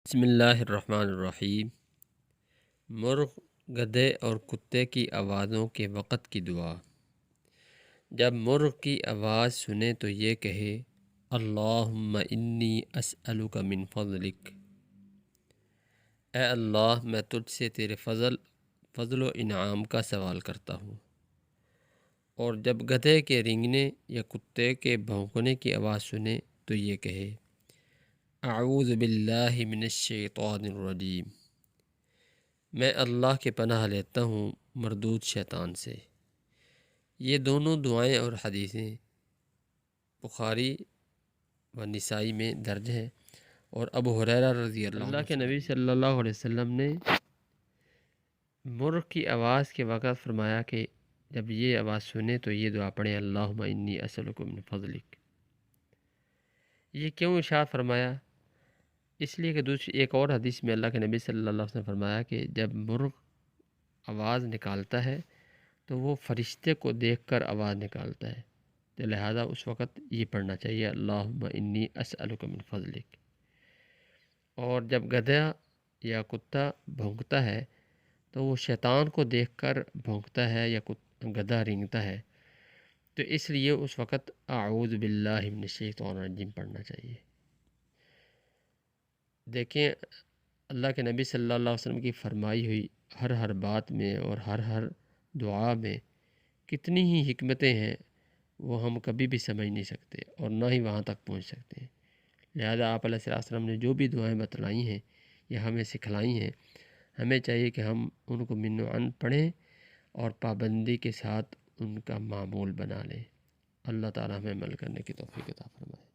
بسم اللہ الرحمن الرحیم۔ مرغ، گدھے اور کتے کی آوازوں کے وقت کی دعا۔ جب مرغ کی آواز سنے تو یہ کہے اللہم انی اسألک من فضلک، اے اللہ میں تجھ سے تیرے فضل و انعام کا سوال کرتا ہوں۔ اور جب گدھے کے رینگنے یا کتے کے بھونکنے کی آواز سنے تو یہ کہے اعوذ باللہ من الشیطان الرجیم، میں اللہ کے پناہ لیتا ہوں مردود شیطان سے۔ یہ دونوں دعائیں اور حدیثیں بخاری و نسائی میں درج ہیں، اور ابو ہریرہ رضی اللہ کے نبی صلی اللہ علیہ وسلم نے مرغ کی آواز کے وقت فرمایا کہ جب یہ آواز سنے تو یہ دعا پڑھیں اللہم انی اسألک من فضلک۔ یہ کیوں ارشاد فرمایا؟ اس لیے کہ ایک اور حدیث میں اللہ کے نبی صلی اللہ علیہ وسلم نے فرمایا کہ جب مرغ آواز نکالتا ہے تو وہ فرشتے کو دیکھ کر آواز نکالتا ہے، تو لہذا اس وقت یہ پڑھنا چاہیے اللہم انی اسألک من فضلک۔ اور جب گدھا یا کتا بھونکتا ہے تو وہ شیطان کو دیکھ کر بھونکتا ہے یا گدھا رینگتا ہے، تو اس لیے اس وقت اعوذ باللہ من الشیطان الرجیم پڑھنا چاہیے۔ دیکھیں اللہ کے نبی صلی اللہ علیہ وسلم کی فرمائی ہوئی ہر بات میں اور ہر دعا میں کتنی ہی حکمتیں ہیں، وہ ہم کبھی بھی سمجھ نہیں سکتے اور نہ ہی وہاں تک پہنچ سکتے ہیں۔ لہذا آپ علیہ السلام نے جو بھی دعائیں بتلائی ہیں یا ہمیں سکھلائی ہیں، ہمیں چاہیے کہ ہم ان کو من و عن پڑھیں اور پابندی کے ساتھ ان کا معمول بنا لیں۔ اللہ تعالیٰ ہمیں عمل کرنے کی توفیق عطا فرمائے۔